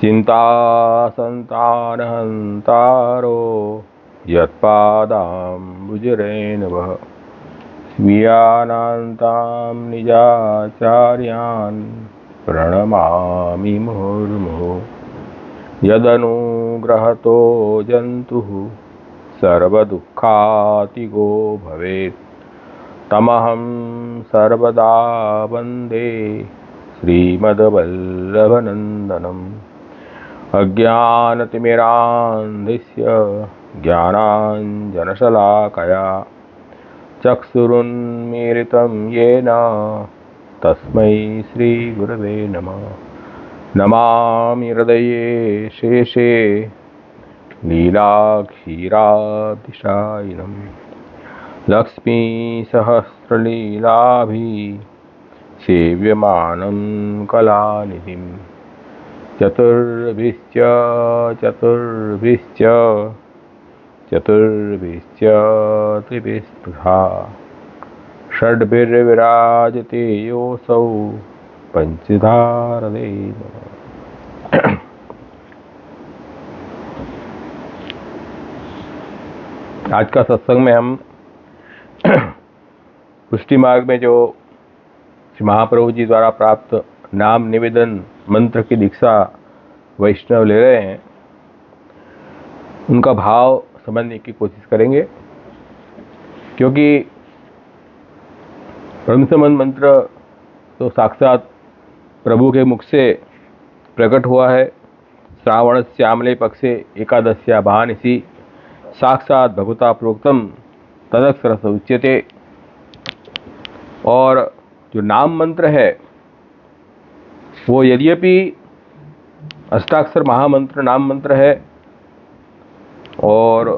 चिंता संतानहंतारो यत्पादाम्बुजरेणवः स्वीयानान्तां निजाचार्यान् प्रणमामि मुहुर्मुहुः। यदनुग्रहतो जन्तुः सर्वदुःखातिगो भवेत् तमहं सर्वदा वन्दे श्रीमद्वल्लभनन्दनम्। अज्ञानतिमिरान्धस्य ज्ञानाञ्जनशलाकया चक्षुरुन्मीलितं येन तस्मै श्रीगुरवे नमः। नमामि हृदये शेषे लीलाक्षीराब्धिशायिनं लक्ष्मीसहस्रलीलाभिः सेव्यमानं कलानिधिं। चतुर्भिश्च त्रिभिस्पृहा षड्भिर्विराजते योऽसौ पंचधारदे। आज का सत्संग में हम पुष्टि मार्ग में जो श्री महाप्रभु जी द्वारा प्राप्त नाम निवेदन मंत्र की दीक्षा वैष्णव ले रहे हैं, उनका भाव समझने की कोशिश करेंगे। क्योंकि ब्रह्मसंबंध मंत्र तो साक्षात प्रभु के मुख से प्रकट हुआ है। श्रावण श्यामले पक्षे एकादश्या भानिसी साक्षात भगवता प्रोक्तम तदक्षरस उच्यते। और जो नाम मंत्र है वो यद्यपि अष्टाक्षर महामंत्र नाम मंत्र है और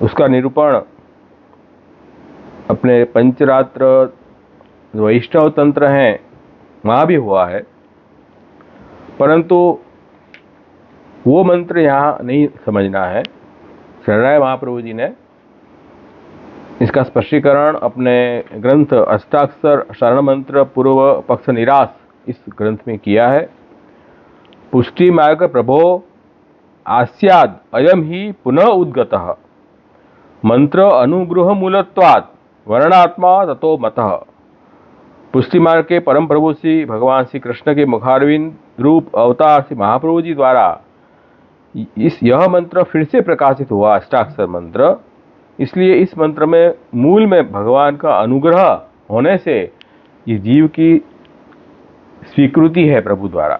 उसका निरूपण अपने पंचरात्र वैष्णव तंत्र हैं वहाँ भी हुआ है, परंतु वो मंत्र यहाँ नहीं समझना है। शरणाय महाप्रभु जी ने इसका स्पष्टीकरण अपने ग्रंथ अष्टाक्षर शरण मंत्र पूर्व पक्ष निराश इस ग्रंथ में किया है। पुष्टि मार्ग प्रभो आस्याद अयम ही पुनः उद्गतः मंत्र अनुग्रह मूलत्वात् वर्णात्मा ततो मतः। पुष्टि मार्ग के परम प्रभु श्री भगवान श्री कृष्ण के मुखारविंद रूप अवतार श्री महाप्रभु जी द्वारा यह मंत्र फिर से प्रकाशित हुआ, अष्टाक्षर मंत्र। इसलिए इस मंत्र में मूल में भगवान का अनुग्रह होने से ये जीव की स्वीकृति है प्रभु द्वारा।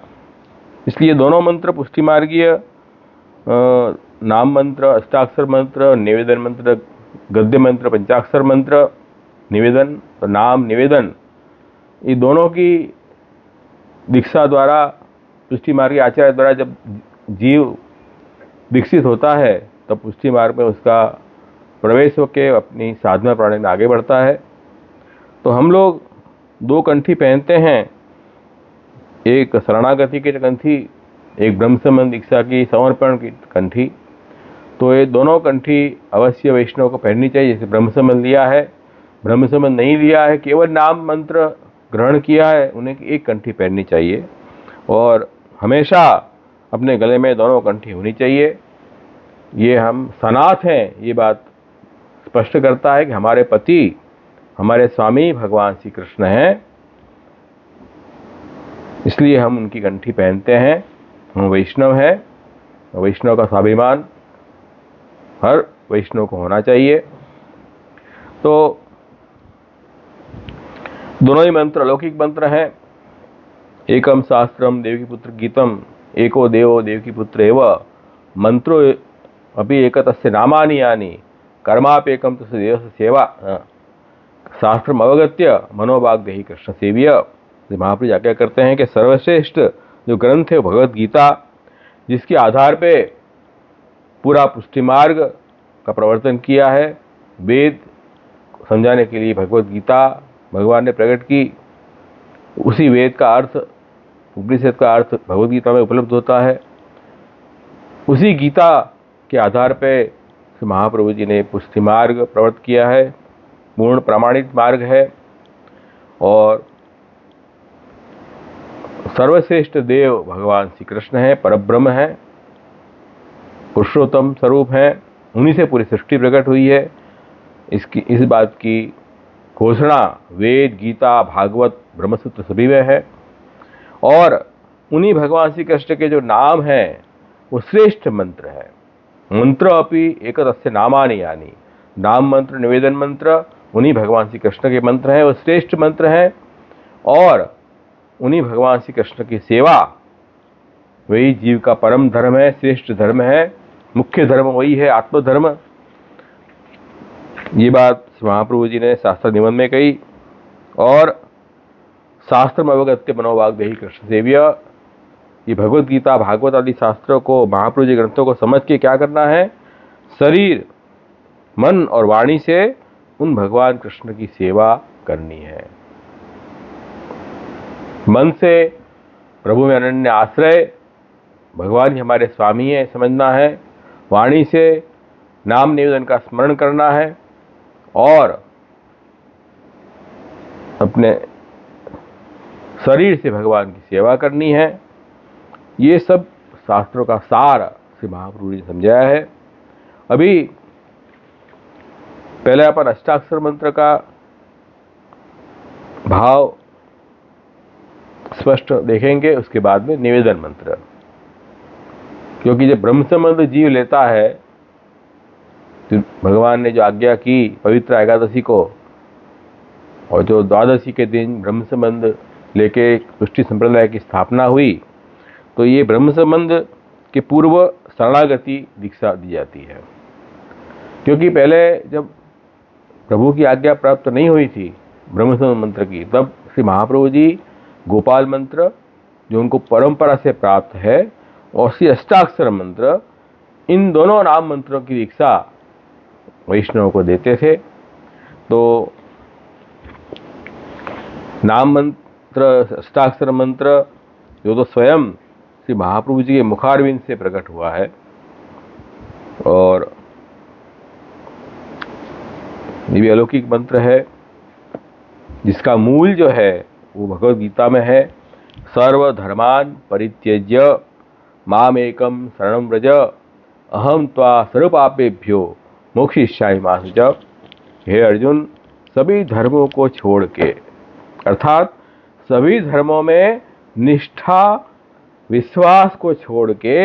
इसलिए दोनों मंत्र पुष्टि मार्गीय नाम मंत्र अष्टाक्षर मंत्र, निवेदन मंत्र गद्य मंत्र, पंचाक्षर मंत्र निवेदन तो नाम निवेदन, ये दोनों की दीक्षा द्वारा पुष्टि मार्ग आचार्य द्वारा जब जीव विकसित होता है तब पुष्टि मार्ग में उसका प्रवेश होकर अपनी साधना प्रणाली में आगे बढ़ता है। तो हम लोग दो कंठी पहनते हैं, एक शरणागति की कंठी, एक ब्रह्मसंबंध दीक्षा की समर्पण की कंठी। तो ये दोनों कंठी अवश्य वैष्णव को पहननी चाहिए। जैसे ब्रह्मसंबंध लिया है, ब्रह्मसंबंध नहीं लिया है, केवल नाम मंत्र ग्रहण किया है, उन्हें एक कंठी पहननी चाहिए। और हमेशा अपने गले में दोनों कंठी होनी चाहिए। ये हम सनाथ हैं, ये बात स्पष्ट करता है कि हमारे पति हमारे स्वामी भगवान श्री कृष्ण हैं, इसलिए हम उनकी कंठी पहनते हैं। हम वैष्णव हैं, वैष्णव का स्वाभिमान हर वैष्णव को होना चाहिए। तो दोनों ही मंत्र अलौकिक मंत्र हैं। एकम शास्त्रम देवकी पुत्र गीतम एको देवो देवकी पुत्र एव मंत्रो अभी एक तस्य नामानि यानि कर्मापेकम तस्य देवस्य सेवा शास्त्रम अवगत्य मनोवाग्देहि कृष्ण सेव्य। महाप्रभु आज्ञा करते हैं कि सर्वश्रेष्ठ जो ग्रंथ है भगवत गीता, जिसके आधार पे पूरा पुष्टि मार्ग का प्रवर्तन किया है। वेद समझाने के लिए भगवत गीता भगवान ने प्रकट की, उसी वेद का अर्थ उपनिषद का अर्थ भगवत गीता में उपलब्ध होता है। उसी गीता के आधार पे महाप्रभु जी ने पुष्टि मार्ग प्रवर्तित किया है, पूर्ण प्रमाणित मार्ग है। और सर्वश्रेष्ठ देव भगवान श्री कृष्ण है, परब्रह्म है, पुरुषोत्तम स्वरूप है, उन्हीं से पूरी सृष्टि प्रकट हुई है। इस बात की घोषणा वेद, गीता, भागवत, ब्रह्मसूत्र सभी में है। और उन्हीं भगवान श्री कृष्ण के जो नाम हैं वो श्रेष्ठ मंत्र है। मंत्र अपि एक तस्य नामानि यानी, नाम मंत्र, निवेदन मंत्र उन्हीं भगवान श्री कृष्ण के मंत्र हैं, वो श्रेष्ठ मंत्र हैं। और उन्हीं भगवान श्री कृष्ण की सेवा वही जीव का परम धर्म है, श्रेष्ठ धर्म है, मुख्य धर्म वही है, आत्मधर्म। ये बात महाप्रभु जी ने शास्त्र निबंध में कही। और शास्त्र अवगत्य मनोवाग्देही कृष्ण सेव्य, ये भगवत गीता, भागवत आदि शास्त्रों को, महाप्रभु जी ग्रंथों को समझ के क्या करना है, शरीर, मन और वाणी से उन भगवान कृष्ण की सेवा करनी है। मन से प्रभु में अनन्य आश्रय, भगवान ही हमारे स्वामी है, समझना है। वाणी से नाम निवेदन का स्मरण करना है और अपने शरीर से भगवान की सेवा करनी है। ये सब शास्त्रों का सार श्री महाप्रभु जी ने समझाया है। अभी पहले अपन अष्टाक्षर मंत्र का भाव स्पष्ट देखेंगे, उसके बाद में निवेदन मंत्र। क्योंकि जब ब्रह्म संबंध जीव लेता है, तो भगवान ने जो आज्ञा की पवित्र एकादशी को और जो द्वादशी के दिन ब्रह्म संबंध लेके सृष्टि संप्रदाय की स्थापना हुई, तो ये ब्रह्म संबंध के पूर्व शरणागति दीक्षा दी जाती है। क्योंकि पहले जब प्रभु की आज्ञा प्राप्त नहीं हुई थी ब्रह्म संबंध मंत्र की, तब श्री महाप्रभु जी गोपाल मंत्र जो उनको परंपरा से प्राप्त है और श्री अष्टाक्षर मंत्र, इन दोनों नाम मंत्रों की दीक्षा वैष्णव को देते थे। तो नाम मंत्र, अष्टाक्षर मंत्र जो तो स्वयं श्री महाप्रभु जी के मुखारविंद से प्रकट हुआ है, और ये भी अलौकिक मंत्र है जिसका मूल जो है वो भगवद गीता में है। सर्वधर्मान परित्यज्य मामेकं शरणं व्रज अहम त्वा सर्वपापेभ्यो मोक्षयिष्यामि मा शुचः। हे अर्जुन, सभी धर्मों को छोड़ के, अर्थात सभी धर्मों में निष्ठा विश्वास को छोड़ के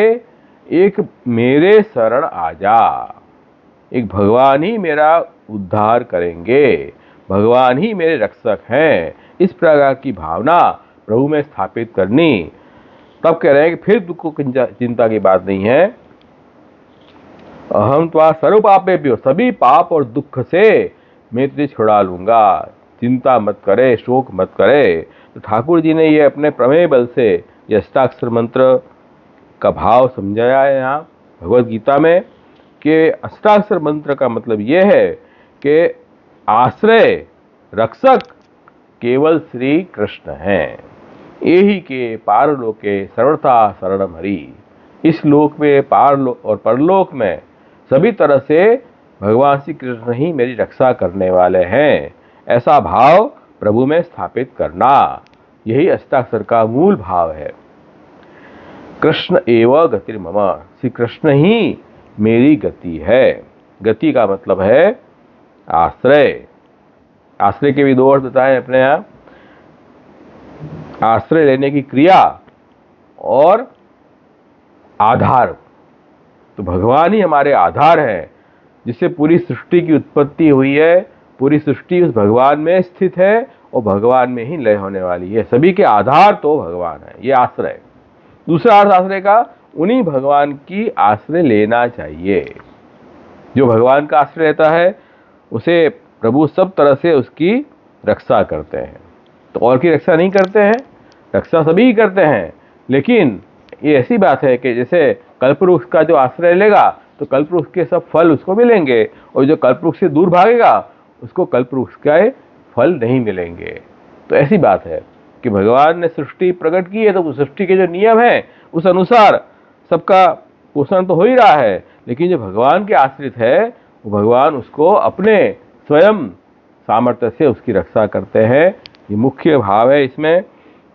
एक मेरे शरण आ जा। एक भगवान ही मेरा उद्धार करेंगे, भगवान ही मेरे रक्षक हैं, इस प्रकार की भावना प्रभु में स्थापित करनी। तब कह रहे हैं कि फिर दुख को चिंता की बात नहीं है। अहम त्वा सर्व पापेभ्यो, सभी पाप और दुख से मैं तुझे छुड़ा लूंगा, चिंता मत करे, शोक मत करे। तो ठाकुर जी ने ये अपने प्रमेय बल से ये अष्टाक्षर मंत्र का भाव समझाया है यहाँ भगवद गीता में, कि अष्टाक्षर मंत्र का मतलब ये है कि आश्रय, रक्षक केवल श्री कृष्ण हैं। यही के पारलोके सर्वथा शरणम हरि। इस लोक में, पारलोक और परलोक में सभी तरह से भगवान श्री कृष्ण ही मेरी रक्षा करने वाले हैं, ऐसा भाव प्रभु में स्थापित करना, यही अष्टाक्षर का मूल भाव है। कृष्ण एव गतिर्मम, श्री कृष्ण ही मेरी गति है। गति का मतलब है आश्रय। आश्रय के भी दो अर्थ बताए अपने यहाँ, आश्रय लेने की क्रिया और आधार। तो भगवान ही हमारे आधार है, जिससे पूरी सृष्टि की उत्पत्ति हुई है। पूरी सृष्टि उस भगवान में स्थित है और भगवान में ही लय होने वाली है। सभी के आधार तो भगवान है, ये आश्रय। दूसरा अर्थ आश्रय का, उन्हीं भगवान की आश्रय लेना चाहिए। जो भगवान का आश्रय लेता है उसे प्रभु सब तरह से उसकी रक्षा करते हैं। तो और की रक्षा नहीं करते हैं, रक्षा सभी ही करते हैं। लेकिन ये ऐसी बात है कि जैसे कल्पवृक्ष का जो आश्रय लेगा तो कल्पवृक्ष के सब फल उसको मिलेंगे, और जो कल्पवृक्ष से दूर भागेगा उसको कल्पवृक्ष के फल नहीं मिलेंगे। तो ऐसी बात है कि भगवान ने सृष्टि प्रकट की है, तो सृष्टि के जो नियम हैं उस अनुसार सबका पोषण तो हो ही रहा है। लेकिन जो भगवान के आश्रित है वो भगवान उसको अपने स्वयं सामर्थ्य से उसकी रक्षा करते हैं। ये मुख्य भाव है इसमें।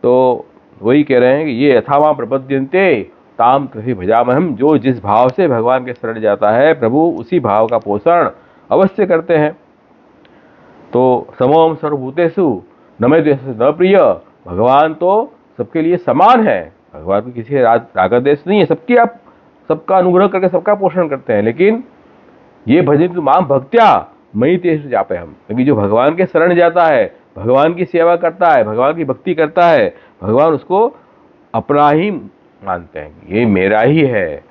तो वही कह रहे हैं कि ये यथावा प्रपद्यन्ते ताम तथि भजामहम। जो जिस भाव से भगवान के शरण जाता है, प्रभु उसी भाव का पोषण अवश्य करते हैं। तो समोम सर्वभूतेषु न मे द्वेषः न प्रिय। भगवान तो सबके लिए समान है, भगवान को किसी राग द्वेष नहीं है, सबका अनुग्रह करके सबका पोषण करते हैं। लेकिन ये भजन माम भक्त्या मयि तेषु जापे हम, क्योंकि जो भगवान के शरण जाता है, भगवान की सेवा करता है, भगवान की भक्ति करता है, भगवान उसको अपना ही मानते हैं, ये मेरा ही है।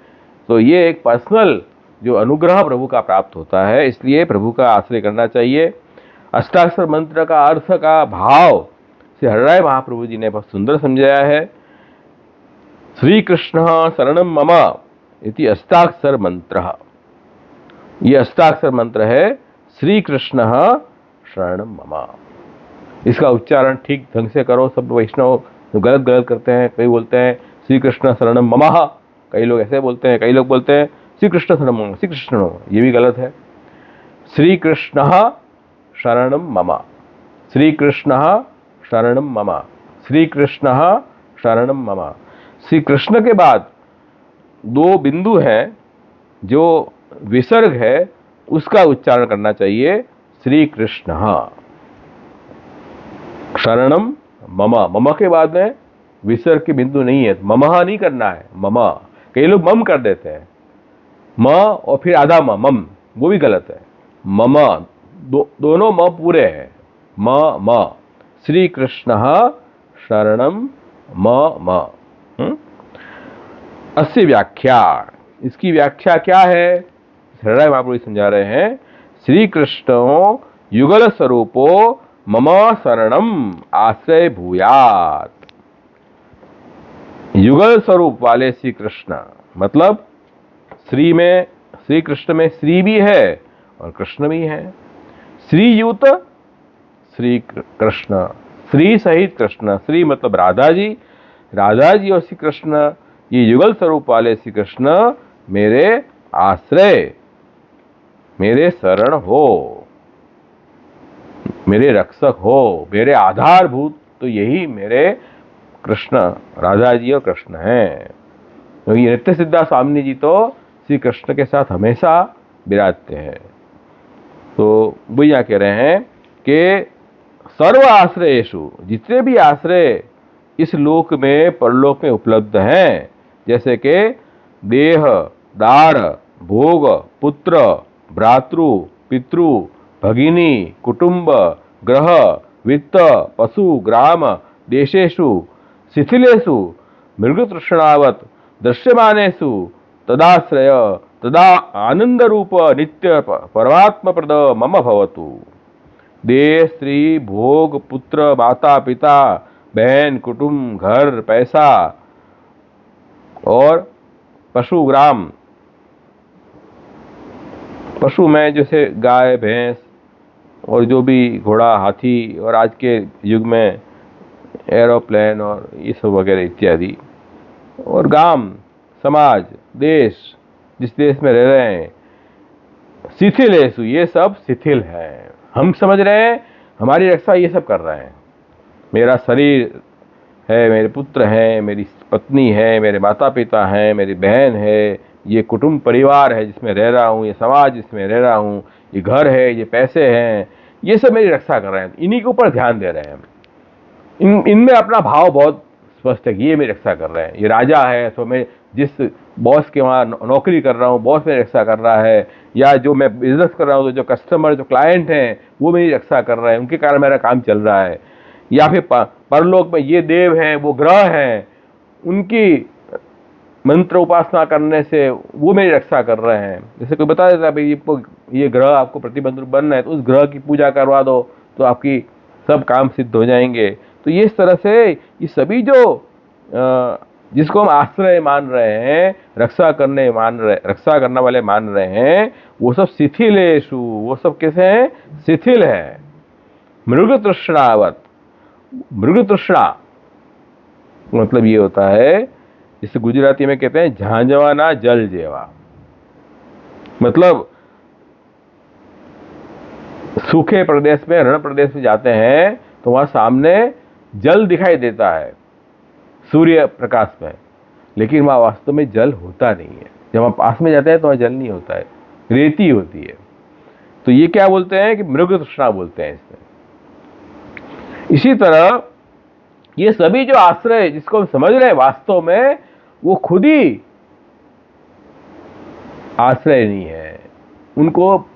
तो ये एक पर्सनल जो अनुग्रह प्रभु का प्राप्त होता है, इसलिए प्रभु का आश्रय करना चाहिए। अष्टाक्षर मंत्र का अर्थ का भाव श्री हरिराय महाप्रभु जी ने बहुत सुंदर समझाया है। श्री कृष्ण शरणम मम इति अष्टाक्षर मंत्र। ये अष्टाक्षर मंत्र है, श्री कृष्ण शरणम मम। इसका उच्चारण ठीक ढंग से करो। सब वैष्णव गलत करते हैं, कई बोलते हैं श्री कृष्ण शरणम मम, कई लोग ऐसे बोलते हैं, कई लोग बोलते हैं श्री कृष्ण शरणम मम, श्री कृष्ण, ये भी गलत है। श्री कृष्ण शरणम मम, श्री कृष्ण शरणम मम, श्री कृष्ण शरणम मम। श्री कृष्ण के बाद दो बिंदु हैं, जो विसर्ग है उसका उच्चारण करना चाहिए, श्री कृष्ण शरणम मम। मम के बाद में विसर्ग के बिंदु नहीं है, ममहा नहीं करना है, मम। कई लोग मम कर देते हैं, म और फिर आधा मम, वो भी गलत है। मम दोनों म पूरे हैं, म। श्री कृष्ण शरणम मम। अस्य व्याख्या, इसकी व्याख्या क्या है, हरिराय महाप्रभु समझा रहे हैं। श्री कृष्ण युगल स्वरूपो मम शरणम आश्रय भूयात। युगल स्वरूप वाले श्री कृष्ण, मतलब श्री कृष्ण में श्री भी है और कृष्ण भी है। श्री युत श्री कृष्ण, श्री सहित कृष्ण, श्री मतलब राधा जी और श्री कृष्ण, ये युगल स्वरूप वाले श्री कृष्ण मेरे आश्रय, मेरे शरण हो, मेरे रक्षक हो, मेरे आधारभूत, तो यही मेरे कृष्ण, राधा जी और कृष्ण हैं। तो ये नित्य सिद्धा स्वामी जी तो श्री कृष्ण के साथ हमेशा विराजते हैं। तो वो यहाँ कह रहे हैं कि सर्व आश्रयेषु, जितने भी आश्रय इस लोक में परलोक में उपलब्ध हैं, जैसे कि देह, दार, भोग, पुत्र, भ्रातृ, पितृ, भगिनी, कुटुंब, ग्रह, वित्त, पशु, ग्राम, देशेषु, शिथिलेषु, मृगतृष्णावत दृश्यमानेषु तदाश्रय तदा आनंद रूप नित्य परमात्म प्रद मम भवतु। देह, स्त्री, भोग, पुत्र, माता पिता, बहन, कुटुंब, घर, पैसा और पशु, ग्राम, पशु में जैसे गाय, भैंस और जो भी घोड़ा, हाथी, और आज के युग में एरोप्लेन और ये सब वगैरह इत्यादि, और गांव, समाज, देश, जिस देश में रह रहे हैं, शिथिलेषु, ये सब शिथिल है। हम समझ रहे हैं हमारी रक्षा ये सब कर रहे हैं, मेरा शरीर है, मेरे पुत्र हैं, मेरी पत्नी है, मेरे माता पिता हैं, मेरी बहन है, ये कुटुंब परिवार है जिसमें रह रहा हूँ, ये समाज जिसमें रह रहा हूँ, ये घर है, ये पैसे हैं, ये सब मेरी रक्षा कर रहे हैं, इन्हीं के ऊपर ध्यान दे रहे हैं। इनमें अपना भाव बहुत स्पष्ट है कि ये मेरी रक्षा कर रहे हैं। ये राजा है तो मैं जिस बॉस के वहाँ नौकरी कर रहा हूँ, बॉस मेरी रक्षा कर रहा है, या जो मैं बिजनेस कर रहा हूँ तो जो कस्टमर, जो क्लाइंट हैं वो मेरी रक्षा कर रहे हैं, उनके कारण मेरा काम चल रहा है। या फिर परलोक में ये देव हैं, वो ग्रह हैं, उनकी मंत्र उपासना करने से वो मेरी रक्षा कर रहे हैं। जैसे कोई बता देता है भाई ये ग्रह आपको प्रतिबंध बनना है तो उस ग्रह की पूजा करवा दो तो आपकी सब काम सिद्ध हो जाएंगे। तो ये इस तरह से ये सभी जो जिसको हम आश्रय मान रहे हैं, रक्षा करने वाले मान रहे हैं, वो सब शिथिलेषु, वो सब कैसे हैं, शिथिल है। मृग तृष्णावत, मृग तृष्णा मतलब ये होता है, जिसे गुजराती में कहते हैं झांझवाना जल जेवा, मतलब सूखे प्रदेश में, रण प्रदेश में जाते हैं तो वहां सामने जल दिखाई देता है, सूर्य प्रकाश में, लेकिन वहाँ वास्तव में जल होता नहीं है। जब हम पास में जाते हैं तो वहाँ जल नहीं होता है, रेती होती है। तो ये क्या बोलते हैं कि मृग तृष्णा बोलते हैं इसमें। इसी तरह ये सभी जो आश्रय जिसको हम समझ रहे हैं वास्तव में वो खुद ही आश्रय नहीं है। उनको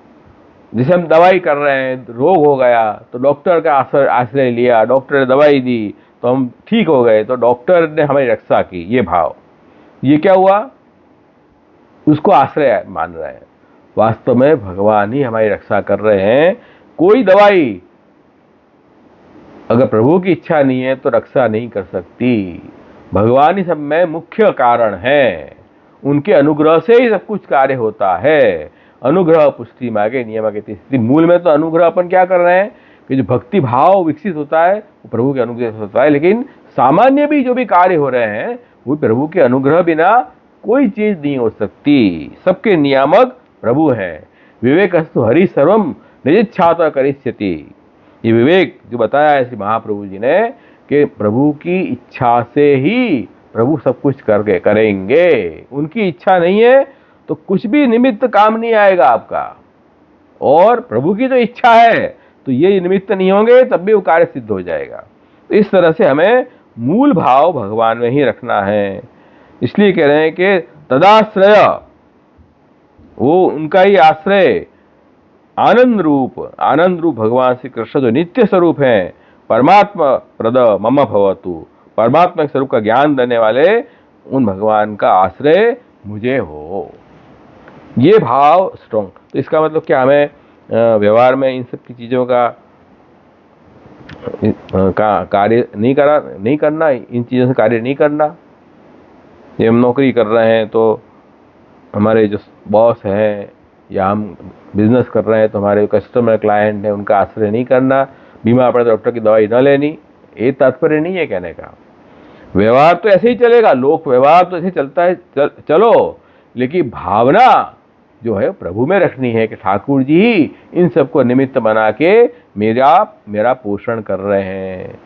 जैसे हम दवाई कर रहे हैं, रोग हो गया तो डॉक्टर का आश्रय लिया, डॉक्टर ने दवाई दी तो हम ठीक हो गए, तो डॉक्टर ने हमारी रक्षा की, ये भाव, ये क्या हुआ, उसको आश्रय मान रहे हैं। वास्तव में भगवान ही हमारी रक्षा कर रहे हैं। कोई दवाई अगर प्रभु की इच्छा नहीं है तो रक्षा नहीं कर सकती। भगवान ही सब में मुख्य कारण है, उनके अनुग्रह से ही सब कुछ कार्य होता है। अनुग्रह पुष्टि मांगे नियम के स्थिति। मूल में तो अनुग्रह अपन क्या कर रहे हैं कि जो भक्ति भाव विकसित होता है वो प्रभु के अनुग्रह से होता है, लेकिन सामान्य भी जो भी कार्य हो रहे हैं वो प्रभु के अनुग्रह बिना कोई चीज नहीं हो सकती। सबके नियामक प्रभु हैं। विवेकस्तु हरि सर्वम निजिच्छाता करिष्यति। ये विवेक जो बताया है श्री महाप्रभु जी ने कि प्रभु की इच्छा से ही प्रभु सब कुछ करके करेंगे। उनकी इच्छा नहीं है तो कुछ भी निमित्त काम नहीं आएगा आपका, और प्रभु की जो इच्छा है तो ये निमित्त नहीं होंगे तब भी वो कार्य सिद्ध हो जाएगा। तो इस तरह से हमें मूल भाव भगवान में ही रखना है। इसलिए कह रहे हैं कि तदाश्रय, वो उनका ही आश्रय, आनंद रूप भगवान श्री कृष्ण जो नित्य स्वरूप हैं, परमात्मा प्रद मम भवतु, परमात्मा स्वरूप का ज्ञान देने वाले उन भगवान का आश्रय मुझे हो। ये भाव स्ट्रॉन्ग। तो इसका मतलब क्या, हमें व्यवहार में इन सब की चीज़ों का कार्य नहीं करना, इन चीज़ों से कार्य नहीं करना। ये हम नौकरी कर रहे हैं तो हमारे जो बॉस हैं, या हम बिजनेस कर रहे हैं तो हमारे कस्टमर क्लाइंट हैं, उनका आश्रय नहीं करना। बीमार पड़े तो डॉक्टर की दवाई न लेनी, ये तात्पर्य नहीं है कहने का। व्यवहार तो ऐसे ही चलेगा, लोक व्यवहार तो ऐसे चलता है, चलो, लेकिन भावना जो है प्रभु में रखनी है कि ठाकुर जी ही इन सबको निमित्त बना के मेरा पोषण कर रहे हैं,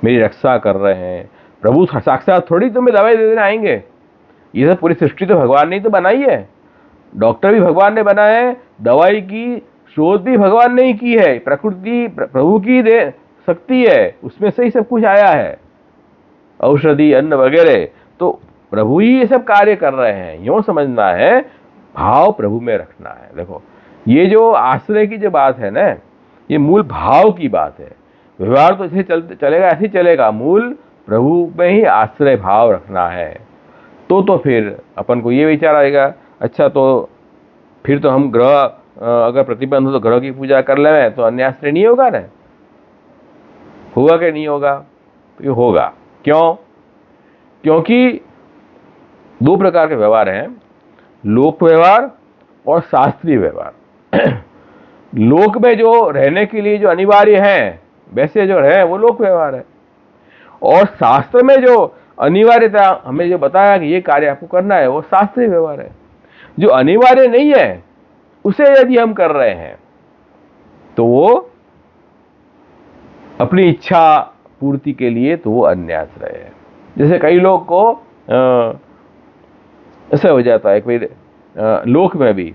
मेरी रक्षा कर रहे हैं। प्रभु साक्षात थोड़ी तुम्हें दवाई दे देने आएंगे। ये सब पूरी सृष्टि तो भगवान ने ही तो बनाई है, डॉक्टर भी भगवान ने बनाए हैं, दवाई की शोध भी भगवान ने ही की है। प्रकृति प्रभु की दे शक्ति है, उसमें से ही सब कुछ आया है, औषधि अन्न वगैरह, तो प्रभु ही ये सब कार्य कर रहे हैं। यूँ समझना है, भाव प्रभु में रखना है। देखो ये जो आश्रय की जो बात है ना, ये मूल भाव की बात है। व्यवहार तो ऐसे चलेगा, ऐसे चलेगा, मूल प्रभु में ही आश्रय भाव रखना है। तो फिर अपन को ये विचार आएगा, अच्छा तो फिर तो हम ग्रह अगर प्रतिबंध हो तो ग्रह की पूजा कर ले तो अन्य आश्रय नहीं होगा ना, होगा कि नहीं होगा? तो ये होगा। क्यों? क्योंकि दो प्रकार के व्यवहार हैं, लोक व्यवहार और शास्त्रीय व्यवहार। लोक में जो रहने के लिए जो अनिवार्य है वैसे जो है वो लोक व्यवहार है, और शास्त्र में जो अनिवार्यता हमें जो बताया कि ये कार्य आपको करना है वो शास्त्रीय व्यवहार है। जो अनिवार्य नहीं है उसे यदि हम कर रहे हैं तो वो अपनी इच्छा पूर्ति के लिए, तो वो अन्याश्रय है। जैसे कई लोग को ऐसा हो जाता है कोई लोक में भी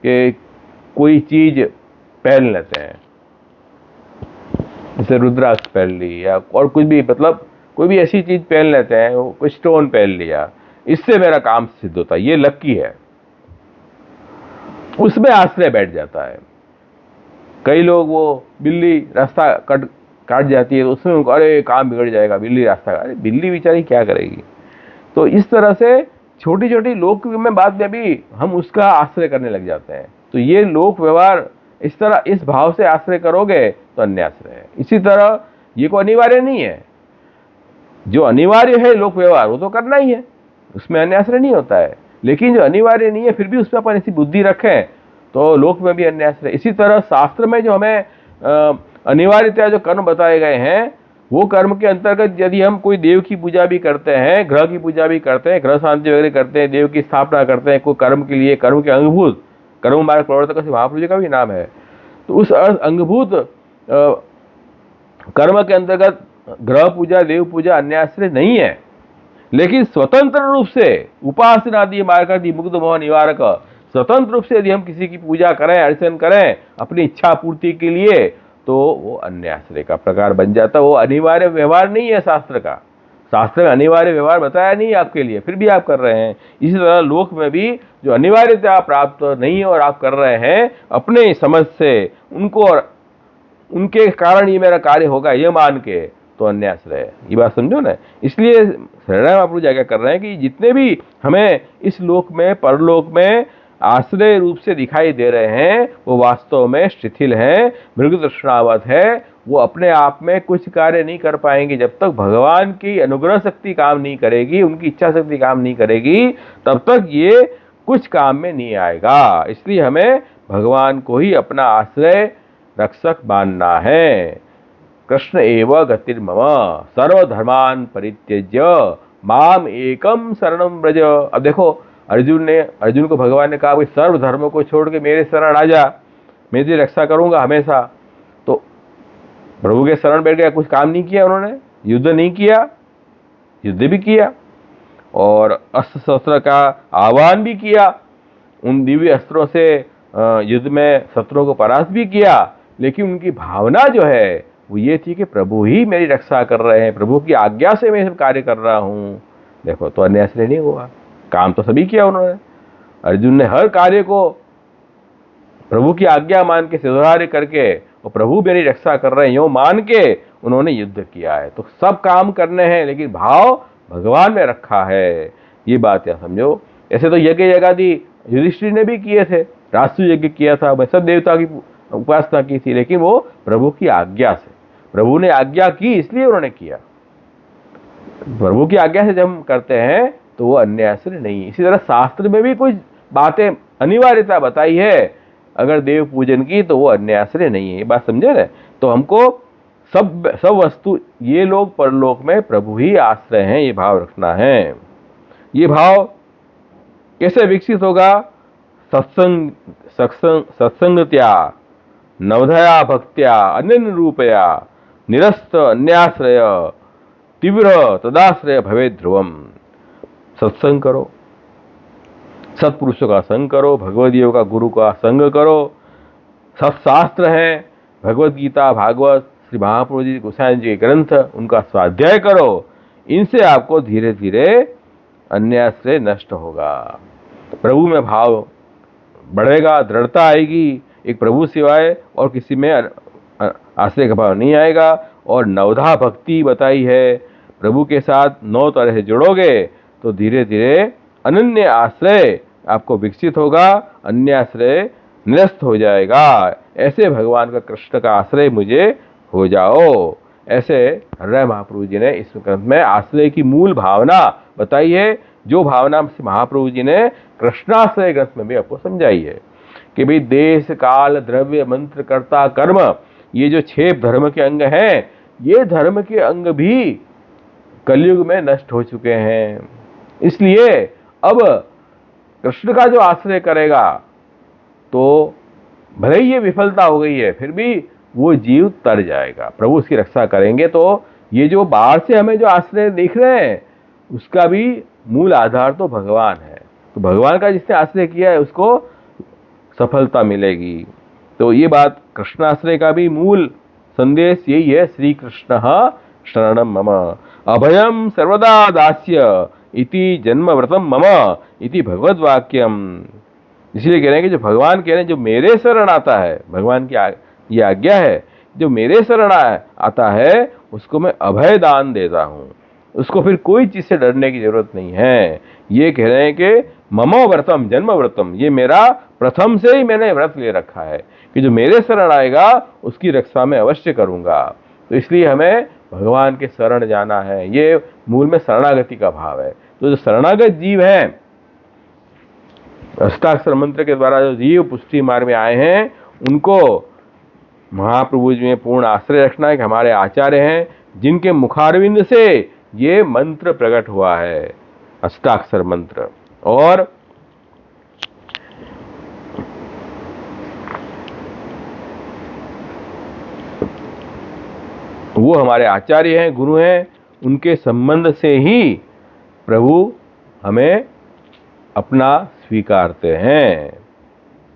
कि कोई चीज पहन लेते हैं, जैसे रुद्राक्ष पहन ली या और कुछ भी, मतलब कोई भी ऐसी चीज पहन लेते हैं, कोई स्टोन पहन लिया, इससे मेरा काम सिद्ध होता है, ये लकी है, उसमें आश्रय बैठ जाता है। कई लोग वो बिल्ली रास्ता काट जाती है तो उसमें उनको अरे काम बिगड़ जाएगा, बिल्ली रास्ता, अरे बिल्ली बेचारी क्या करेगी। तो इस तरह से छोटी छोटी लोक में बात में भी हम उसका आश्रय करने लग जाते हैं। तो ये लोक व्यवहार इस तरह इस भाव से आश्रय करोगे तो अन्याश्रय है। इसी तरह ये कोई अनिवार्य नहीं है, जो अनिवार्य है लोक व्यवहार वो तो करना ही है, उसमें अन्याश्रय नहीं होता है। लेकिन जो अनिवार्य नहीं है फिर भी उस पर अपन ऐसी बुद्धि रखें तो लोक में भी अन्याश्रय। इसी तरह शास्त्र में जो हमें अनिवार्यता जो कर्म बताए गए हैं, वो कर्म के अंतर्गत यदि हम कोई देव की पूजा भी करते हैं, ग्रह की पूजा भी करते हैं, ग्रह शांति वगैरह करते हैं, देव की स्थापना करते हैं, कोई कर्म के लिए, कर्म के अंगभूत, कर्म मार्ग प्रवर्तक से महाप्रभु जी का भी नाम है, तो उस अंगभूत कर्म के अंतर्गत ग्रह पूजा, देव पूजा अन्याश्रय नहीं है। लेकिन स्वतंत्र रूप से उपासनादि मार्गादि मुग्ध मोह निवारक, स्वतंत्र रूप से यदि हम किसी की पूजा करें, अर्चन करें अपनी इच्छा पूर्ति के लिए, तो वो अन्य आश्रय का प्रकार बन जाता। वो अनिवार्य व्यवहार नहीं है शास्त्र का। शास्त्र में अनिवार्य व्यवहार बताया नहीं आपके लिए, फिर भी आप कर रहे हैं। इसी तरह लोक में भी जो अनिवार्यता प्राप्त नहीं है और आप कर रहे हैं अपने समझ से, उनको उनके कारण ये मेरा कार्य होगा ये मान के, तो अन्याश्रय है। ये बात समझो ना। इसलिए शरणागत महाप्रभु क्या कर रहे हैं कि जितने भी हमें इस लोक में परलोक में आश्रय रूप से दिखाई दे रहे हैं वो वास्तव में शिथिल हैं, मृग तृष्णावत है। वो अपने आप में कुछ कार्य नहीं कर पाएंगे जब तक भगवान की अनुग्रह शक्ति काम नहीं करेगी, उनकी इच्छा शक्ति काम नहीं करेगी, तब तक ये कुछ काम में नहीं आएगा। इसलिए हमें भगवान को ही अपना आश्रय रक्षक मानना है। कृष्ण एव गतिर्मम सर्वधर्मान परित्यज्य माम एकम शरणम व्रज। अब देखो अर्जुन को भगवान ने कहा भाई सर्व धर्म को छोड़ के मेरे शरण आ जा, मैं तेरी रक्षा करूंगा हमेशा। तो प्रभु के शरण बैठ गया, कुछ काम नहीं किया उन्होंने, युद्ध नहीं किया, युद्ध भी किया और अस्त्र शस्त्र का आह्वान भी किया, उन दिव्य अस्त्रों से युद्ध में शत्रुओं को परास्त भी किया। लेकिन उनकी भावना जो है वो ये थी कि प्रभु ही मेरी रक्षा कर रहे हैं, प्रभु की आज्ञा से मैं सब कार्य कर रहा हूं। देखो तो अन्याय से नहीं हुआ, काम तो सभी किया उन्होंने। अर्जुन ने हर कार्य को प्रभु की आज्ञा मान के सुधार करके और प्रभु मेरी रक्षा कर रहे हैं यो मान के उन्होंने युद्ध किया है। तो सब काम करने हैं लेकिन भाव भगवान में रखा है, ये बात या समझो। ऐसे तो यज्ञ यज्ञादि युधिष्ठिर ने भी किए थे, राष्ट्र यज्ञ किया था, वह सब देवता की उपासना की थी, लेकिन वो प्रभु की आज्ञा से, प्रभु ने आज्ञा की इसलिए उन्होंने किया। प्रभु की आज्ञा से जब हम करते हैं तो वो अन्याश्रय नहीं। इसी तरह शास्त्र में भी कुछ बातें अनिवार्यता बताई है अगर देव पूजन की, तो वो अन्याश्रय नहीं है। ये बात समझे ना। तो हमको सब वस्तु, ये लोग परलोक में प्रभु ही आश्रय हैं, ये भाव रखना है। ये भाव कैसे विकसित होगा? सत्संगत्या नवधया भक्त्या अनन्य रूपया निरस्त अन्याश्रय तीव्र तदाश्रय भवे ध्रुवम। सत्संग करो, सत्पुरुषों का संग करो, भगवदियों का गुरु का संग करो, सत्शास्त्र हैं भगवद गीता, भागवत, श्री महाप्रभु जी, गोसाई जी के ग्रंथ, उनका स्वाध्याय करो। इनसे आपको धीरे धीरे अन्याश्रय नष्ट होगा, प्रभु में भाव बढ़ेगा, दृढ़ता आएगी, एक प्रभु सिवाय और किसी में आश्रय का भाव नहीं आएगा। और नवधा भक्ति बताई है, प्रभु के साथ 9 तरह से जुड़ोगे तो धीरे धीरे अनन्य आश्रय आपको विकसित होगा, अन्य आश्रय निरस्त हो जाएगा। ऐसे भगवान का, कृष्ण का आश्रय मुझे हो जाओ। ऐसे हृदय महाप्रभु जी ने इस ग्रंथ में आश्रय की मूल भावना बताई है, जो भावना महाप्रभु जी ने कृष्णाश्रय ग्रंथ में भी आपको समझाई है कि भाई देश काल द्रव्य मंत्र कर्ता कर्म, ये जो 6 धर्म के अंग हैं, ये धर्म के अंग भी कलयुग में नष्ट हो चुके हैं। इसलिए अब कृष्ण का जो आश्रय करेगा तो भले ही ये विफलता हो गई है, फिर भी वो जीव तर जाएगा, प्रभु उसकी रक्षा करेंगे। तो ये जो बाहर से हमें जो आश्रय दिख रहे हैं उसका भी मूल आधार तो भगवान है। तो भगवान का जिसने आश्रय किया है उसको सफलता मिलेगी। तो ये बात कृष्णाश्रय का भी मूल संदेश यही है, श्री कृष्ण शरणम मम अभयम सर्वदा दास्य इति जन्म व्रतम मम इति भगवद वाक्यम। इसलिए कह रहे हैं कि जो भगवान कह रहे हैं, जो मेरे शरण आता है, भगवान की ये आज्ञा है, जो मेरे शरण आता है उसको मैं अभय दान देता हूँ, उसको फिर कोई चीज से डरने की जरूरत नहीं है। ये कह रहे हैं कि ममो व्रतम जन्म व्रतम, ये मेरा प्रथम से ही मैंने व्रत ले रखा है कि जो मेरे शरण आएगा उसकी रक्षा मैं अवश्य करूंगा। तो इसलिए हमें भगवान के शरण जाना है, ये मूल में शरणागति का भाव है। तो जो शरणागत जीव हैं, अष्टाक्षर मंत्र के द्वारा जो जीव पुष्टि मार्ग में आए हैं, उनको महाप्रभु जी में पूर्ण आश्रय रखना है कि हमारे आचार्य हैं जिनके मुखारविंद से ये मंत्र प्रकट हुआ है, अष्टाक्षर मंत्र। और वो हमारे आचार्य हैं, गुरु हैं, उनके संबंध से ही प्रभु हमें अपना स्वीकारते हैं।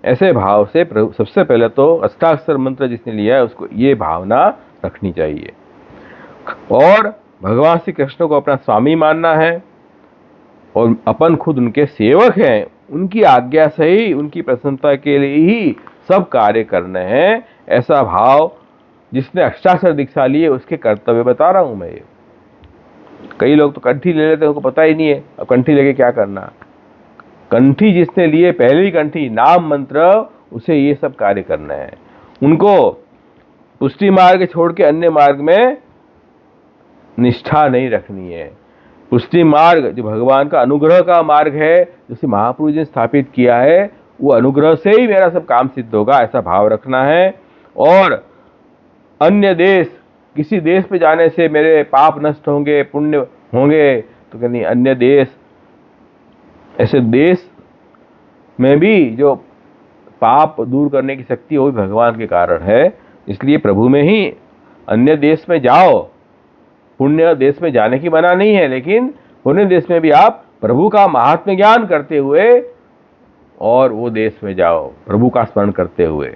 ऐसे भाव से प्रभु, सबसे पहले तो अष्टाक्षर मंत्र जिसने लिया है उसको ये भावना रखनी चाहिए और भगवान श्री कृष्ण को अपना स्वामी मानना है और अपन खुद उनके सेवक हैं, उनकी आज्ञा से ही, उनकी प्रसन्नता के लिए ही सब कार्य करने हैं। ऐसा भाव जिसने अष्टाक्षर दीक्षा ली है उसके कर्तव्य बता रहा हूं मैं। ये कई लोग तो कंठी ले लेते हैं, उनको पता ही नहीं है अब कंठी लेके क्या करना। कंठी जिसने लिए, पहली कंठी नाम मंत्र, उसे ये सब कार्य करना है। उनको पुष्टि मार्ग छोड़ के अन्य मार्ग में निष्ठा नहीं रखनी है। पुष्टि मार्ग जो भगवान का अनुग्रह का मार्ग है, जिसे महापुरुष ने स्थापित किया है, वो अनुग्रह से ही मेरा सब काम सिद्ध होगा, ऐसा भाव रखना है। और अन्य देश, किसी देश पे जाने से मेरे पाप नष्ट होंगे, पुण्य होंगे, तो कहनी अन्य देश, ऐसे देश में भी जो पाप दूर करने की शक्ति वो भी भगवान के कारण है। इसलिए प्रभु में ही अन्य देश में जाओ, पुण्य देश में जाने की मना नहीं है, लेकिन पुण्य देश में भी आप प्रभु का महात्म्य ज्ञान करते हुए और वो देश में जाओ प्रभु का स्मरण करते हुए।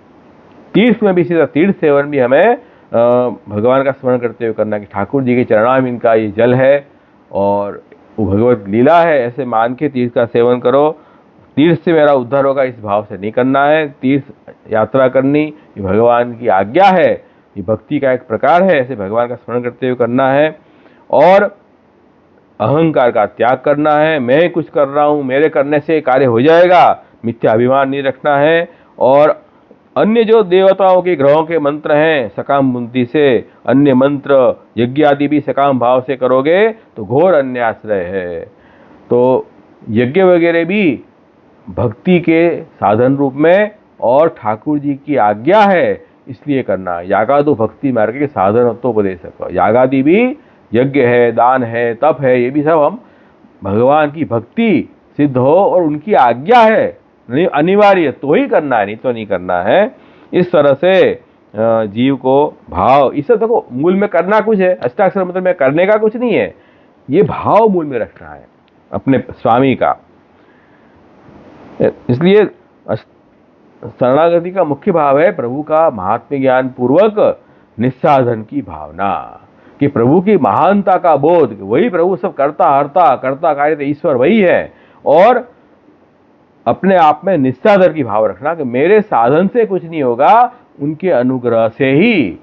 तीर्थ में भी सीधा तीर्थ सेवन भी हमें भगवान का स्मरण करते हुए करना कि ठाकुर जी के चरणारविंद का ये जल है और वो भगवत लीला है, ऐसे मान के तीर्थ का सेवन करो। तीर्थ से मेरा उद्धार होगा इस भाव से नहीं करना है। तीर्थ यात्रा करनी ये भगवान की आज्ञा है, ये भक्ति का एक प्रकार है, ऐसे भगवान का स्मरण करते हुए करना है। और अहंकार का त्याग करना है, मैं कुछ कर रहा हूँ, मेरे करने से कार्य हो जाएगा, मिथ्या अभिमान नहीं रखना है। और अन्य जो देवताओं के ग्रहों के मंत्र हैं सकाम बुद्धि से, अन्य मंत्र यज्ञ आदि भी सकाम भाव से करोगे तो घोर अन्याश्रय है। तो यज्ञ वगैरह भी भक्ति के साधन रूप में और ठाकुर जी की आज्ञा है इसलिए करना। यागादि भक्ति मार्ग के साधन तो उपदेश सको, यागादि भी यज्ञ है, दान है, तप है, ये भी सब हम भगवान की भक्ति सिद्ध हो और उनकी आज्ञा है, नहीं अनिवार्य तो ही करना है, नहीं तो नहीं करना है। इस तरह से जीव को भाव, इसे देखो मूल में करना कुछ है, अष्टाक्षर मंत्र में करने का कुछ नहीं है, ये भाव मूल में रखना है अपने स्वामी का। इसलिए शरणागति का मुख्य भाव है प्रभु का महात्म्य ज्ञान पूर्वक निस्साधन की भावना, कि प्रभु की महानता का बोध, वही प्रभु सब करता हरता करता कार्य ईश्वर वही है, और अपने आप में निस्साधन की भाव रखना कि मेरे साधन से कुछ नहीं होगा, उनके अनुग्रह से ही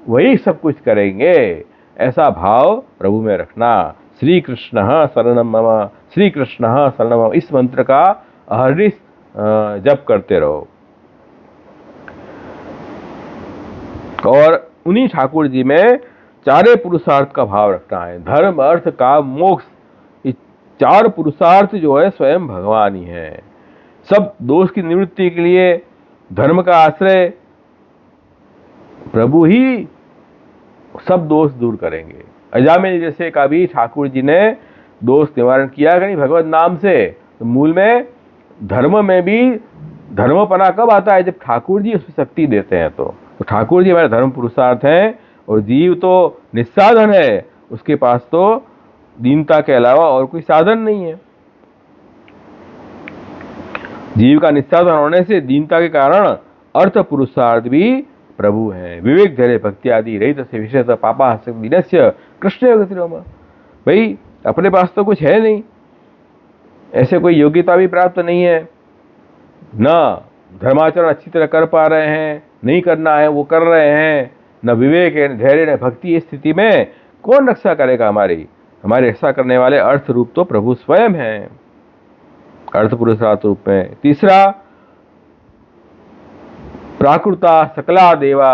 वही सब कुछ करेंगे, ऐसा भाव प्रभु में रखना। श्री कृष्ण शरणम मम, श्री कृष्ण शरणम मम, इस मंत्र का अहर्निश जप करते रहो। और उन्हीं ठाकुर जी में चारे पुरुषार्थ का भाव रखना है। धर्म, अर्थ, काम, मोक्ष, ये चार पुरुषार्थ जो है स्वयं भगवान ही है। सब दोष की निवृत्ति के लिए धर्म का आश्रय प्रभु ही सब दोष दूर करेंगे। अजामिल जैसे का भी ठाकुर जी ने दोष निवारण किया कि नहीं भगवत नाम से। तो मूल में धर्म में भी धर्मपना कब आता है, जब ठाकुर जी उसमें शक्ति देते हैं। तो ठाकुर जी हमारे धर्म पुरुषार्थ हैं, और जीव तो निस्साधन है, उसके पास तो दीनता के अलावा और कोई साधन नहीं है। जीव का निस्साधन होने से दीनता के कारण अर्थ पुरुषार्थ भी प्रभु हैं। विवेक धैर्य भक्ति आदि रहित से विशेषतः पापा दीनस्य कृष्ण गतिरोम। भाई अपने पास तो कुछ है नहीं, ऐसे कोई योग्यता भी प्राप्त नहीं है, न धर्माचरण अच्छी तरह कर पा रहे हैं, नहीं करना है वो कर रहे हैं, न विवेक है, न धैर्य, न भक्ति। इस स्थिति में कौन रक्षा करेगा हमारी? हमारी रक्षा करने वाले अर्थ रूप तो प्रभु स्वयं हैं, अर्थ पुरुषार्थ रूप में। तीसरा, प्राकृता सकला देवा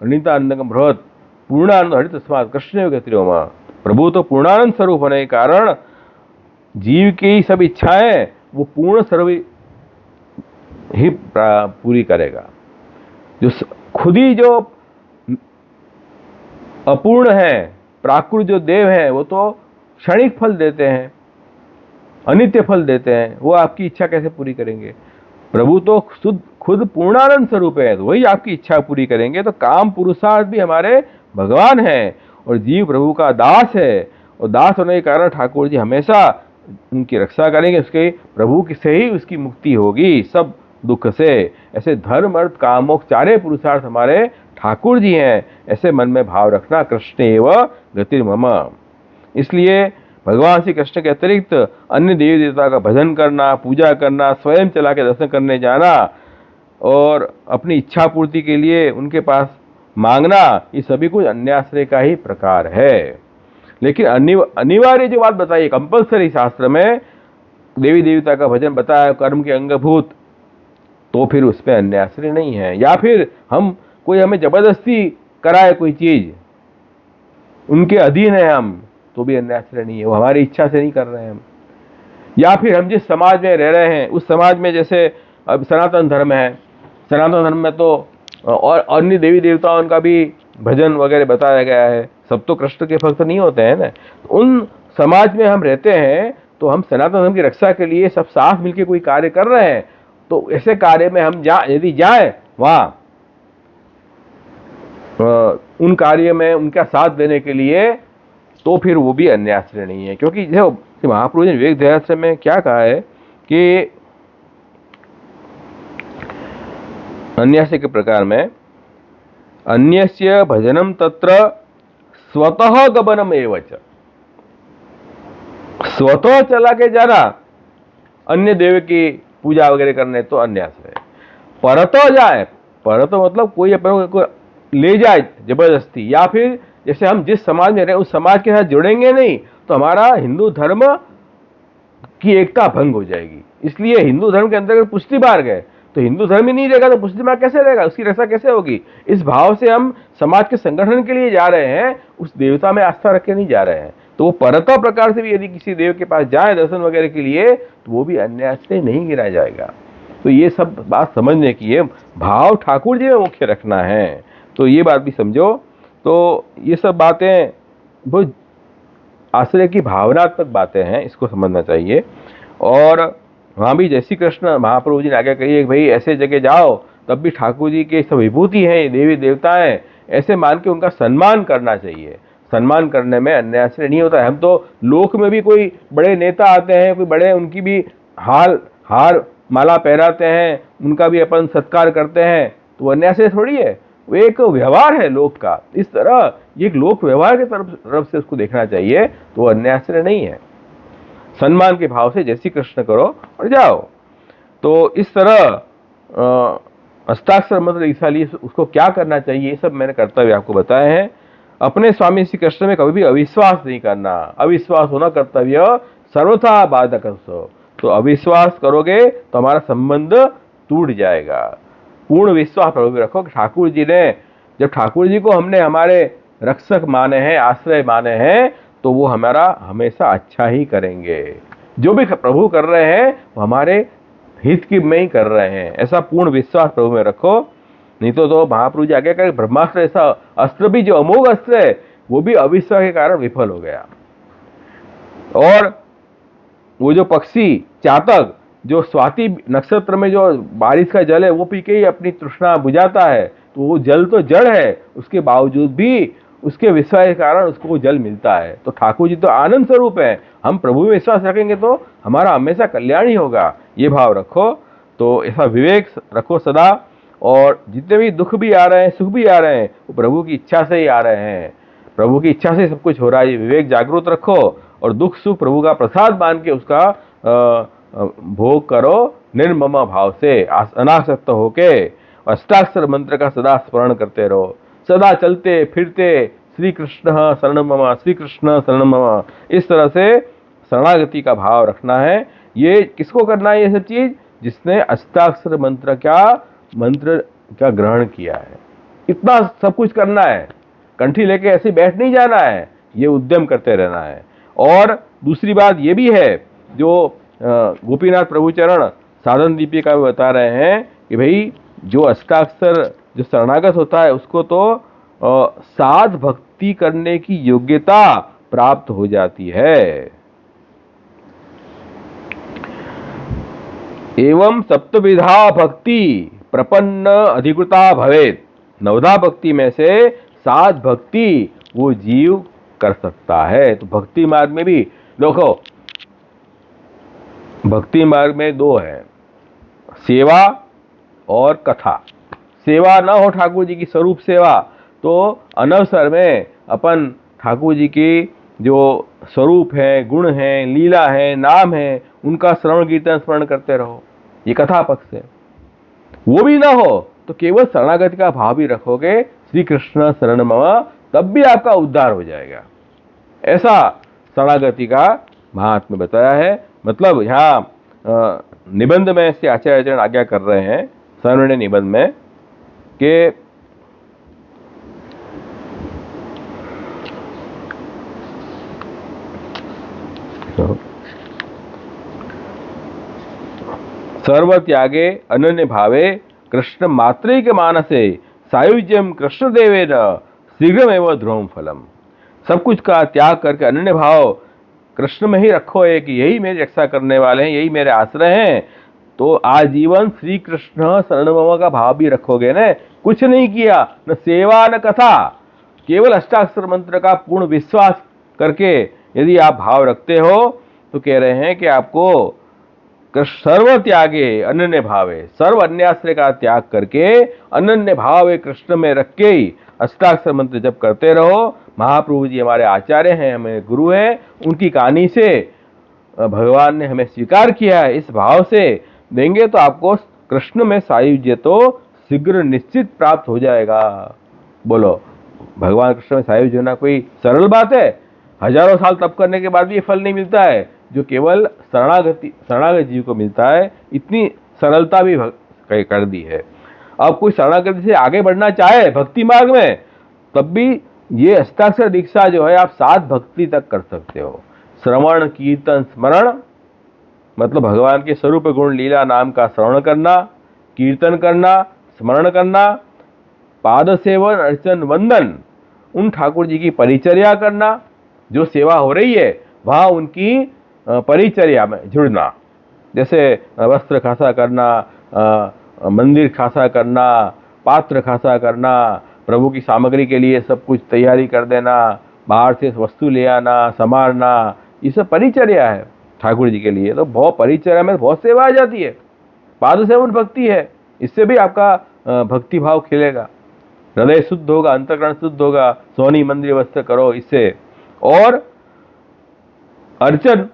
गणितानंदम बृहत पूर्णानंद हरित तस्मात् कृष्ण गतिरोमा। प्रभु तो पूर्णानंद स्वरूप होने के कारण जीव की सब इच्छाएं वो पूर्ण सर्व ही पूरी करेगा। जो खुद ही जो अपूर्ण है, प्राकृत जो देव है, वो तो क्षणिक फल देते हैं, अनित्य फल देते हैं, वो आपकी इच्छा कैसे पूरी करेंगे? प्रभु तो खुद पूर्णानंद स्वरूप है, तो वही आपकी इच्छा पूरी करेंगे। तो काम पुरुषार्थ भी हमारे भगवान है और जीव प्रभु का दास है, और दास होने के कारण ठाकुर जी हमेशा उनकी रक्षा करेंगे, उसके प्रभु से ही उसकी मुक्ति होगी सब दुख से। ऐसे धर्म अर्थ काम मोक्ष चारे पुरुषार्थ हमारे ठाकुर जी हैं, ऐसे मन में भाव रखना। कृष्ण एवं गतिर्मम। इसलिए भगवान श्री कृष्ण के अतिरिक्त अन्य देवी देवता का भजन करना, पूजा करना, स्वयं चला के दर्शन करने जाना और अपनी इच्छा पूर्ति के लिए उनके पास मांगना, ये सभी कुछ अन्याश्रय का ही प्रकार है। लेकिन अनिवार्य जो बात बताई कंपल्सरी शास्त्र में, देवी देवता का भजन बताया कर्म के अंगभूत, तो फिर उसमें अन्याश्रय नहीं है। या फिर कोई हमें जबरदस्ती कराए कोई चीज, उनके अधीन है हम, तो भी अन्याश्रय नहीं है, वो हमारी इच्छा से नहीं कर रहे हैं हम। या फिर हम जिस समाज में रह रहे हैं उस समाज में, जैसे अब सनातन धर्म है, सनातन धर्म में तो और अन्य देवी देवताओं का भी भजन वगैरह बताया गया है। सब तो कृष्ण के भक्त नहीं होते हैं ना। उन समाज में हम रहते हैं तो हम सनातन धर्म की रक्षा के लिए सब साथ मिलकर कोई कार्य कर रहे हैं, तो ऐसे कार्य में हम यदि जाए वहां उन कार्य में उनका साथ देने के लिए, तो फिर वो भी अन्याश्रय नहीं है। क्योंकि जो महाप्रभु ने विवेक देहाश्रय में क्या कहा है कि अन्याश्रय के प्रकार में, अन्यस्य भजनम तत्र स्वतः गमनम एवच। स्वतः चला के जाना अन्य देव की पूजा वगैरह करने तो अन्याश्रय। परतो जाए, परतो मतलब कोई अपने को ले जाए जबरदस्ती, या फिर जैसे हम जिस समाज में रहे उस समाज के साथ जुड़ेंगे नहीं तो हमारा हिंदू धर्म की एकता भंग हो जाएगी। इसलिए हिंदू धर्म के अंतर्गत पुष्टि मार्ग है, तो हिंदू धर्म ही नहीं रहेगा तो पुष्टि मार्ग कैसे रहेगा, उसकी रक्षा कैसे होगी। इस भाव से हम समाज के संगठन के लिए जा रहे हैं, उस देवता में आस्था रख के नहीं जा रहे हैं। तो वो परता प्रकार से भी यदि किसी देव के पास जाए दर्शन वगैरह के लिए, तो वो भी अन्याश्रय नहीं गिरा जाएगा। तो ये सब बात समझने की है, भाव ठाकुर जी में मुख्य रखना है। तो ये बात भी समझो। तो ये सब बातें बहुत आश्रय की भावनात्मक बातें हैं, इसको समझना चाहिए। और वहाँ भी जैसी कृष्ण महाप्रभु जी ने आज्ञा कही है कि भाई ऐसे जगह जाओ, तब भी ठाकुर जी के सब विभूति हैं, देवी देवता हैं, ऐसे मान के उनका सम्मान करना चाहिए। सम्मान करने में अन्याश्रय नहीं होता है। हम तो लोक में भी कोई बड़े नेता आते हैं, कोई बड़े उनकी भी हार माला पहराते हैं, उनका भी अपन सत्कार करते हैं, तो अन्याश्रय थोड़ी है, वो एक व्यवहार है लोक का। इस तरह ये एक लोक व्यवहार के तरफ से उसको देखना चाहिए, तो वो अन्याश्रय नहीं है। सम्मान के भाव से जैसी कृष्ण करो और जाओ। तो इस तरह अष्टाक्षर मंत्र ईसा लिए उसको क्या करना चाहिए, ये सब मैंने कर्तव्य आपको बताए हैं। अपने स्वामी श्री कृष्ण में कभी भी अविश्वास नहीं करना। अविश्वास होना कर्तव्य सर्वथा बाधक। तो अविश्वास करोगे तो हमारा संबंध टूट जाएगा। पूर्ण विश्वास प्रभु में रखो। ठाकुर जी ने, जब ठाकुर जी को हमने हमारे रक्षक माने हैं, आश्रय माने हैं, तो वो हमारा हमेशा अच्छा ही करेंगे। जो भी प्रभु कर रहे हैं वो हमारे हित की में ही कर रहे हैं, ऐसा पूर्ण विश्वास प्रभु में रखो। नहीं तो महाप्रभु जी आगे करें, ब्रह्मास्त्र ऐसा अस्त्र भी जो अमोघ अस्त्र है, वो भी अविश्वास के कारण विफल हो गया। और वो जो पक्षी चातक जो स्वाति नक्षत्र में जो बारिश का जल है वो पी के ही अपनी तृष्णा बुझाता है, तो वो जल तो जड़ है, उसके बावजूद भी उसके विश्वास के कारण उसको वो जल मिलता है। तो ठाकुर जी तो आनंद स्वरूप है। हम प्रभु में विश्वास रखेंगे तो हमारा हमेशा कल्याण ही होगा, ये भाव रखो। तो ऐसा विवेक रखो सदा। और जितने भी दुख भी आ रहे हैं, सुख भी आ रहे हैं, वो प्रभु की इच्छा से ही आ रहे हैं। प्रभु की इच्छा से सब कुछ हो रहा है। ये विवेक जागृत रखो और दुख सुख प्रभु का प्रसाद मान के उसका भोग करो निर्मम भाव से, अनासक्त होके। अष्टाक्षर मंत्र का सदा स्मरण करते रहो, सदा चलते फिरते श्री कृष्ण शरणम मम, श्री कृष्ण शरणम मम, इस तरह से शरणागति का भाव रखना है। ये किसको करना है, ये सब चीज जिसने अष्टाक्षर मंत्र का ग्रहण किया है। इतना सब कुछ करना है, कंठी लेके ऐसे बैठ नहीं जाना है, ये उद्यम करते रहना है। और दूसरी बात ये भी है जो गोपीनाथ प्रभुचरण साधन दीपिका में बता रहे हैं कि भाई जो अष्टाक्षर जो शरणागत होता है उसको तो साध भक्ति करने की योग्यता प्राप्त हो जाती है। एवं सप्तविधा भक्ति प्रपन्न अधिकृता भवेत। 9 भक्ति में से 7 भक्ति वो जीव कर सकता है। तो भक्ति मार्ग में भी देखो, भक्ति मार्ग में दो है, सेवा और कथा। सेवा न हो ठाकुर जी की स्वरूप सेवा, तो अनवसर में अपन ठाकुर जी की जो स्वरूप है, गुण है, लीला है, नाम है, उनका श्रवण कीर्तन स्मरण करते रहो, ये कथा पक्ष है। वो भी ना हो तो केवल शरणागति का भाव भी रखोगे, श्री कृष्ण शरण मम, तब भी आपका उद्धार हो जाएगा। ऐसा शरणागति का महात्म्य बताया है। मतलब यहाँ निबंध में से आचार्य आज्ञा कर रहे हैं, सर्वर्ण निबंध में, कि सर्व त्यागे अनन्य भावे कृष्ण मात्रेक मानसे सायुज्यम कृष्ण देवेन शीघ्रमेव ध्रुवम फलम। सब कुछ का त्याग करके अनन्य भाव कृष्ण में ही रखो है कि यही मेरी रक्षा करने वाले हैं, यही मेरे आश्रय हैं, तो आजीवन श्री कृष्ण शरणमम का भाव भी रखोगे न। कुछ नहीं किया, न सेवा न कथा, केवल अष्टाक्षर मंत्र का पूर्ण विश्वास करके यदि आप भाव रखते हो तो कह रहे हैं कि आपको सर्व त्यागे अनन्य भावे, सर्व अन्याश्रय का त्याग करके अनन्य भाव कृष्ण में रख के ही अष्टाक्षर मंत्र जप करते रहो। महाप्रभु जी हमारे आचार्य हैं, हमें गुरु हैं, उनकी कहानी से भगवान ने हमें स्वीकार किया है, इस भाव से देंगे तो आपको कृष्ण में सायुज्य तो शीघ्र निश्चित प्राप्त हो जाएगा। बोलो, भगवान कृष्ण में सायुज्य होना कोई सरल बात है? हजारों साल तप करने के बाद भी ये फल नहीं मिलता है जो केवल शरणागत जीव को मिलता है। इतनी सरलता भी कर दी है। अब कोई शरणागति से आगे बढ़ना चाहे भक्ति मार्ग में, तब भी ये अष्टाक्षर दीक्षा जो है आप 7 भक्ति तक कर सकते हो। श्रवण कीर्तन स्मरण, मतलब भगवान के स्वरूप गुण लीला नाम का श्रवण करना, कीर्तन करना, स्मरण करना, पाद सेवन अर्चन वंदन, उन ठाकुर जी की परिचर्या करना, जो सेवा हो रही है वहाँ उनकी परिचर्या में जुड़ना, जैसे वस्त्र खासा करना, मंदिर खासा करना, पात्र खासा करना, प्रभु की सामग्री के लिए सब कुछ तैयारी कर देना, बाहर से वस्तु ले आना, संभालना, ये सब परिचर्या है ठाकुर जी के लिए। तो बहुत परिचर्या में बहुत सेवा आ जाती है। पाद सेवन भक्ति है, इससे भी आपका भक्ति भाव खिलेगा, हृदय शुद्ध होगा, अंतःकरण शुद्ध होगा। सोनी मंदिर वस्त्र करो इससे। और अर्चन,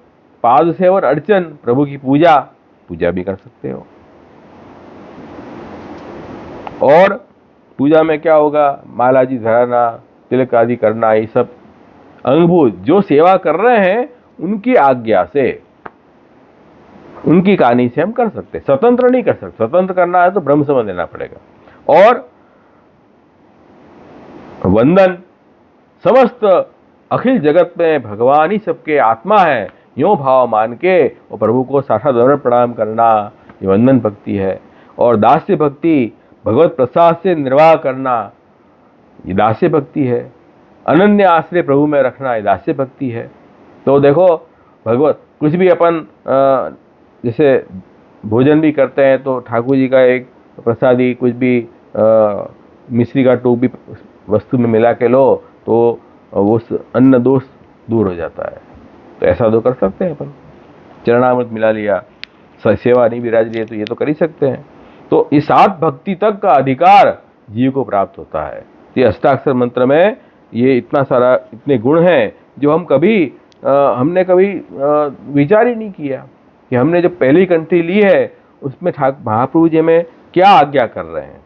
पाद सेवन अर्चन, प्रभु की पूजा भी कर सकते हो। और पूजा में क्या होगा, माला जी धराना, तिलक आदि करना, ये सब अंगभूत जो सेवा कर रहे हैं उनकी आज्ञा से, उनकी कहानी से हम कर सकते, स्वतंत्र नहीं कर सकते। स्वतंत्र करना है तो ब्रह्म समझ लेना पड़ेगा। और वंदन, समस्त अखिल जगत में भगवान ही सबके आत्मा है, यो भाव मान के और प्रभु को साष्टांग प्रणाम करना, ये वंदन भक्ति है। और दास्य भक्ति, भगवत प्रसाद से निर्वाह करना, ये दास्य भक्ति है। अनन्य आश्रय प्रभु में रखना, ये दास्य भक्ति है। तो देखो, भगवत कुछ भी अपन जैसे भोजन भी करते हैं तो ठाकुर जी का एक प्रसादी कुछ भी मिश्री का टोप भी वस्तु में मिला के लो तो वो अन्न दोष दूर हो जाता है। तो ऐसा तो कर सकते हैं अपन, चरणामृत मिला लिया, सेवा नहीं विराज लिया, तो ये तो कर ही सकते हैं। तो इस 7 भक्ति तक का अधिकार जीव को प्राप्त होता है। ये अष्टाक्षर मंत्र में ये इतना सारा, इतने गुण हैं जो हम हमने कभी विचार ही नहीं किया कि हमने जो पहली कंट्री ली है उसमें महाप्रभु जी में क्या आज्ञा कर रहे हैं,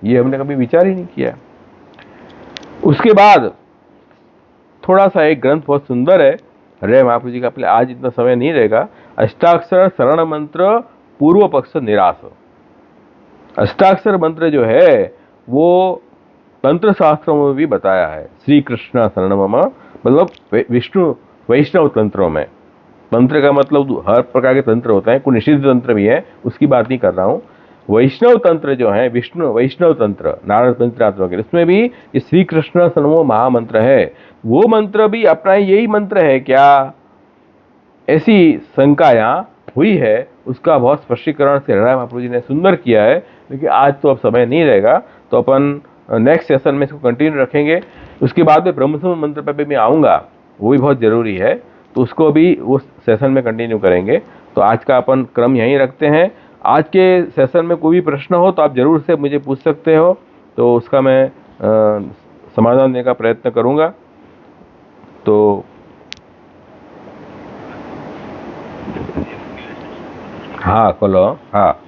ये हमने कभी विचार ही नहीं किया। उसके बाद थोड़ा सा एक ग्रंथ बहुत सुंदर है, हरे महाप्रभु जी का, पहले आज इतना समय नहीं रहेगा, अष्टाक्षर शरण मंत्र पूर्व पक्ष निराश। अष्टाक्षर मंत्र जो है वो तंत्र शास्त्रों में भी बताया है, श्री कृष्ण शरण मम, मतलब विष्णु वैष्णव तंत्रों में। तंत्र का मतलब हर प्रकार के तंत्र होते हैं, कोई निषिद्ध तंत्र भी है, उसकी बात नहीं कर रहा हूँ। वैष्णव तंत्र जो है, विष्णु वैष्णव तंत्र, नारायण तंत्र आत्मा के, उसमें भी ये श्री कृष्ण शरणमो महामंत्र है। वो मंत्र भी अपना यही मंत्र है क्या, ऐसी शंका यहाँ हुई है। उसका बहुत स्पष्टीकरण से हरे महाप्रभु जी ने सुंदर किया है, लेकिन आज तो अब समय नहीं रहेगा, तो अपन नेक्स्ट सेशन में इसको कंटिन्यू रखेंगे। उसके बाद में ब्रह्म मंत्र पर भी मैं आऊँगा, वो भी बहुत जरूरी है। तो उसको भी उस सेशन में कंटिन्यू करेंगे। तो आज का अपन क्रम यहीं रखते हैं। आज के सेशन में कोई भी प्रश्न हो तो आप ज़रूर से मुझे पूछ सकते हो, तो उसका मैं समाधान देने का प्रयत्न करूँगा। तो हाँ खोलो। हाँ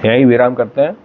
यहीं विराम करते हैं।